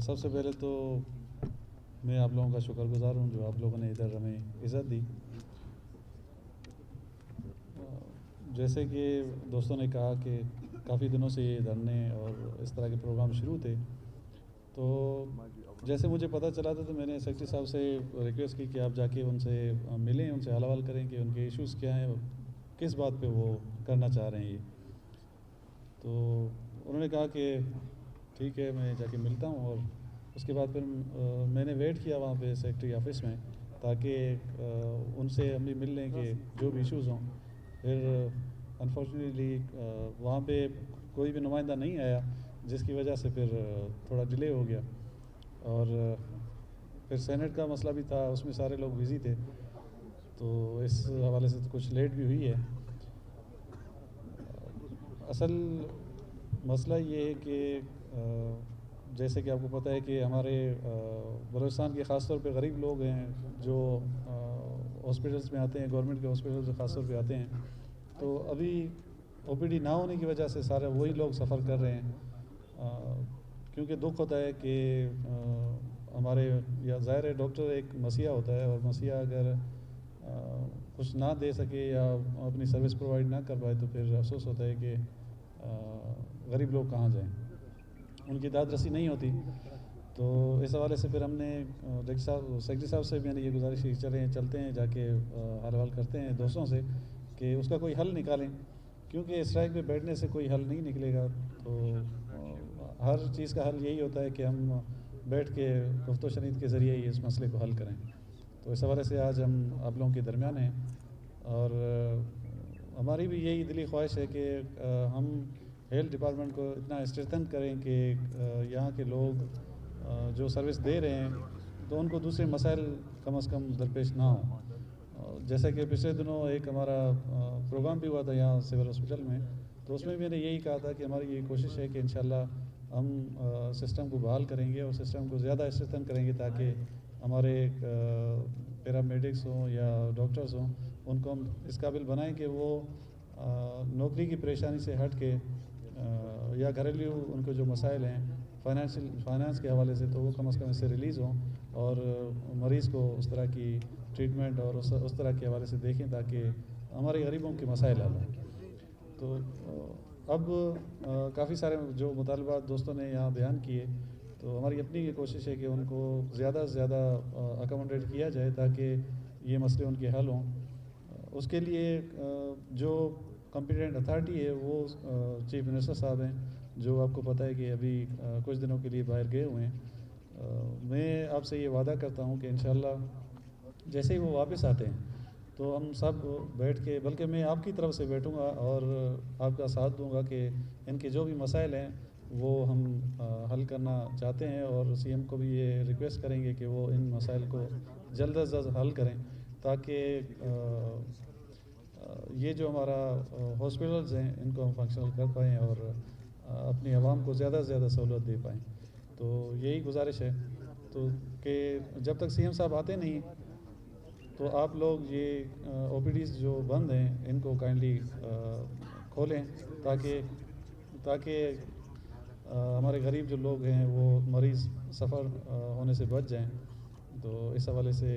سب سے پہلے تو میں آپ لوگوں کا شکر گزار ہوں جو آپ لوگوں نے ادھر ہمیں عزت دی. جیسے کہ دوستوں نے کہا کہ کافی دنوں سے یہ دھرنے اور اس طرح کے پروگرام شروع تھے، تو جیسے مجھے پتہ چلا تھا تو میں نے سیکرٹری صاحب سے ریکویسٹ کی کہ آپ جا کے ان سے ملیں، ان سے حل حوال کریں کہ ان کے ایشوز کیا ہیں اور کس بات پہ وہ کرنا چاہ رہے ہیں. یہ تو انہوں نے کہا کہ ٹھیک ہے میں جا کے ملتا ہوں، اور اس کے بعد پھر میں نے ویٹ کیا وہاں پہ سیکرٹری آفس میں تاکہ ان سے ہم بھی مل لیں کہ جو بھی ایشوز ہوں. پھر انفارچونیٹلی وہاں پہ کوئی بھی نمائندہ نہیں آیا، جس کی وجہ سے پھر تھوڑا ڈیلے ہو گیا، اور پھر سینٹ کا مسئلہ بھی تھا، اس میں سارے لوگ بزی تھے، تو اس حوالے سے کچھ لیٹ بھی ہوئی ہے. اصل مسئلہ یہ ہے کہ جیسے کہ آپ کو پتہ ہے کہ ہمارے بلوچستان کے خاص طور پہ غریب لوگ ہیں جو ہاسپٹلس میں آتے ہیں، گورنمنٹ کے ہاسپٹل سے خاص طور پہ آتے ہیں، تو ابھی او پی ڈی نہ ہونے کی وجہ سے سارے وہی لوگ سفر کر رہے ہیں. کیونکہ دکھ ہوتا ہے کہ ہمارے یا ظاہر ہے ڈاکٹر ایک مسیحا ہوتا ہے، اور مسیحا اگر کچھ نہ دے سکے یا اپنی سروس پرووائڈ نہ کر پائے تو پھر افسوس ہوتا ہے کہ غریب لوگ کہاں جائیں، ان کی داد رسی نہیں ہوتی. تو اس حوالے سے پھر ہم نے سیکرٹری صاحب سے میں نے یہ گزارش کی چلتے ہیں جا کے حل حوال کرتے ہیں دوستوں سے کہ اس کا کوئی حل نکالیں، کیونکہ اسٹرائک پہ بیٹھنے سے کوئی حل نہیں نکلے گا. تو ہر چیز کا حل یہی ہوتا ہے کہ ہم بیٹھ کے گفت و شنید کے ذریعے ہی اس مسئلے کو حل کریں. تو اس حوالے سے آج ہم آپ لوگوں کے درمیان ہیں، اور ہماری بھی یہی دلی خواہش ہے کہ ہم ہیلتھ ڈپارٹمنٹ کو اتنا اسٹرینتھن کریں کہ یہاں کے لوگ جو سروس دے رہے ہیں تو ان کو دوسرے مسائل کم از کم درپیش نہ ہوں. جیسا کہ پچھلے دنوں ایک ہمارا پروگرام بھی ہوا تھا یہاں سول ہاسپٹل میں، تو اس میں میں نے یہی کہا تھا کہ ہماری یہ کوشش ہے کہ انشاءاللہ ہم سسٹم کو بحال کریں گے اور سسٹم کو زیادہ اسٹرینتھن کریں گے تاکہ ہمارے پیرامیڈکس ہوں یا ڈاکٹرز ہوں ان کو ہم اس قابل بنائیں کہ وہ نوکری کی پریشانی سے ہٹ کے یا گھریلو ان کو جو مسائل ہیں فائنانس کے حوالے سے تو وہ کم از کم اس سے ریلیز ہوں، اور مریض کو اس طرح کی ٹریٹمنٹ اور اس طرح کے حوالے سے دیکھیں تاکہ ہمارے غریبوں کے مسائل حل ہوں. تو اب کافی سارے جو مطالبات دوستوں نے یہاں بیان کیے، تو ہماری اپنی یہ کوشش ہے کہ ان کو زیادہ سے زیادہ اکاموڈیٹ کیا جائے تاکہ یہ مسئلے ان کے حل ہوں. اس کے لیے جو کمپیٹنٹ اتھارٹی ہے وہ چیف منسٹر صاحب ہیں, جو آپ کو پتہ ہے کہ ابھی کچھ دنوں کے لیے باہر گئے ہوئے ہیں. میں آپ سے یہ وعدہ کرتا ہوں کہ انشاءاللہ جیسے ہی وہ واپس آتے ہیں تو ہم سب بیٹھ کے, بلکہ میں آپ کی طرف سے بیٹھوں گا اور آپ کا ساتھ دوں گا کہ ان کے جو بھی مسائل ہیں وہ ہم حل کرنا چاہتے ہیں, اور سی ایم کو بھی یہ ریکویسٹ کریں گے کہ وہ ان مسائل کو جلد از جلد حل کریں تاکہ یہ جو ہمارا ہاسپٹلز ہیں ان کو ہم فنکشنل کر پائیں اور اپنی عوام کو زیادہ سے زیادہ سہولت دے پائیں. تو یہی گزارش ہے تو کہ جب تک سی ایم صاحب آتے نہیں تو آپ لوگ یہ او پی ڈیز جو بند ہیں ان کو کائنڈلی کھولیں تاکہ ہمارے غریب جو لوگ ہیں وہ مریض سفر ہونے سے بچ جائیں. تو اس حوالے سے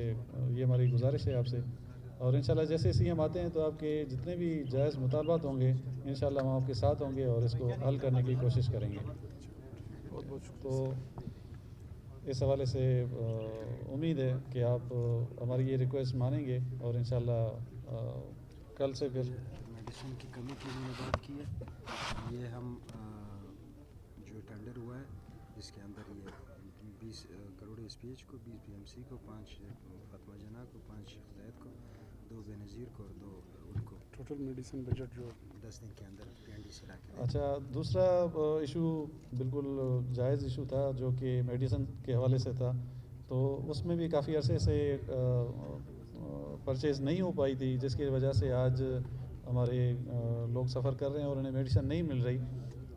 یہ ہماری گزارش ہے آپ سے, اور انشاءاللہ جیسے سی ایم آتے ہیں تو آپ کے جتنے بھی جائز مطالبات ہوں گے انشاءاللہ ہم آپ کے ساتھ ہوں گے اور اس کو حل کرنے کی کوشش کریں گے. تو اس حوالے سے امید ہے کہ آپ ہماری یہ ریکویسٹ مانیں گے اور انشاءاللہ کل سے پھر میڈیسن کی کمی کی انہوں نے بات کی ہے. یہ ہم جو ٹینڈر ہوا ہے جس کے اندر یہ 20 کروڑ ایس پی ایچ کو, 20 پی ایم سی کو, 5 فاطمہ جناح کو, 5 شیخ زید کو, 2 بے نظیر کو اور 2 ان کو, ٹوٹل میڈیسن بجٹ جو 10 دن کے اندر پی این ڈی سے لا کے. اچھا, دوسرا ایشو بالکل جائز ایشو تھا جو کہ میڈیسن کے حوالے سے تھا, تو اس میں بھی کافی عرصے سے پرچیز نہیں ہو پائی تھی جس کی وجہ سے آج ہمارے لوگ سفر کر رہے ہیں اور انہیں میڈیسن نہیں مل رہی.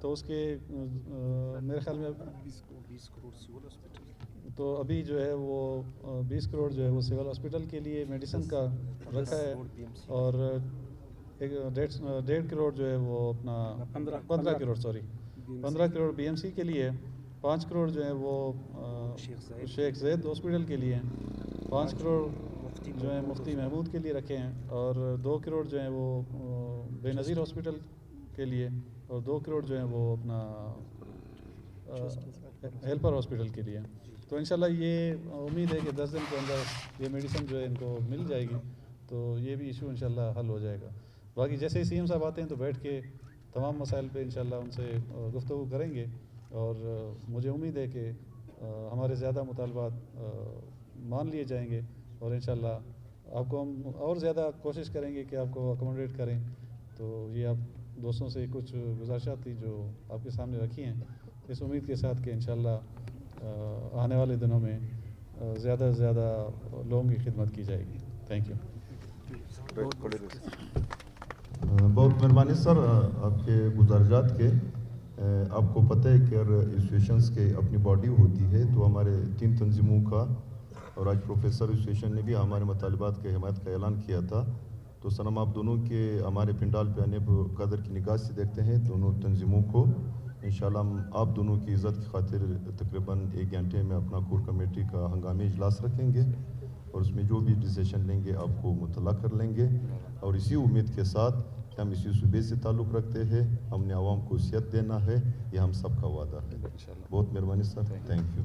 تو اس کے میرے خیال میں 20 کروڑ سول ہاسپٹل, تو ابھی جو ہے وہ 20 کروڑ جو ہے وہ سول ہاسپٹل کے لیے میڈیسن کا رکھا ہے, اور 1.5 کروڑ جو ہے وہ اپنا 15 کروڑ بی ایم سی کے لیے, 5 کروڑ جو ہے وہ شیخ زید ہاسپٹل کے لیے, 5 کروڑ جو ہے مفتی محمود کے لیے رکھے ہیں, اور 2 کروڑ جو ہیں وہ بے نظیر ہاسپٹل کے لیے, اور 2 کروڑ جو ہیں وہ اپنا ہیلپر ہاسپٹل کے لیے. تو انشاءاللہ یہ امید ہے کہ 10 دن کے اندر یہ میڈیسن جو ہے ان کو مل جائے گی, تو یہ بھی ایشو انشاءاللہ حل ہو جائے گا. باقی جیسے ہی سی ایم صاحب آتے ہیں تو بیٹھ کے تمام مسائل پہ انشاءاللہ ان سے گفتگو کریں گے, اور مجھے امید ہے کہ ہمارے زیادہ مطالبات مان لیے جائیں گے, اور انشاءاللہ آپ کو ہم اور زیادہ کوشش کریں گے کہ آپ کو اکوموڈیٹ کریں. تو یہ آپ دوستوں سے کچھ گزارشات تھی جو آپ کے سامنے رکھی ہیں, اس امید کے ساتھ کہ انشاءاللہ آنے والے دنوں میں زیادہ سے زیادہ لوگوں کی خدمت کی جائے گی. Thank you. بہت مہربانی سر آپ کے گزارشات کے. آپ کو پتہ ہے کہ ایسوسیشنز کے اپنی باڈی ہوتی ہے, تو ہمارے 3 تنظیموں کا اور آج پروفیسر ایسوسیشن نے بھی ہمارے مطالبات کے حمایت کا اعلان کیا تھا. تو سنم آپ دونوں کے ہمارے پنڈال پہ آنے قدر کی نگاہ سے دیکھتے ہیں دونوں تنظیموں کو. انشاءاللہ ہم آپ دونوں کی عزت کی خاطر تقریباً 1 گھنٹے میں اپنا کور کمیٹی کا ہنگامی اجلاس رکھیں گے, اور اس میں جو بھی ڈیسیشن لیں گے آپ کو مطلع کر لیں گے, اور اسی امید کے ساتھ کہ ہم اسی صوبے سے تعلق رکھتے ہیں, ہم نے عوام کو صحت دینا ہے, یہ ہم سب کا وعدہ ہے. بہت مہربانی سر, تھینک یو.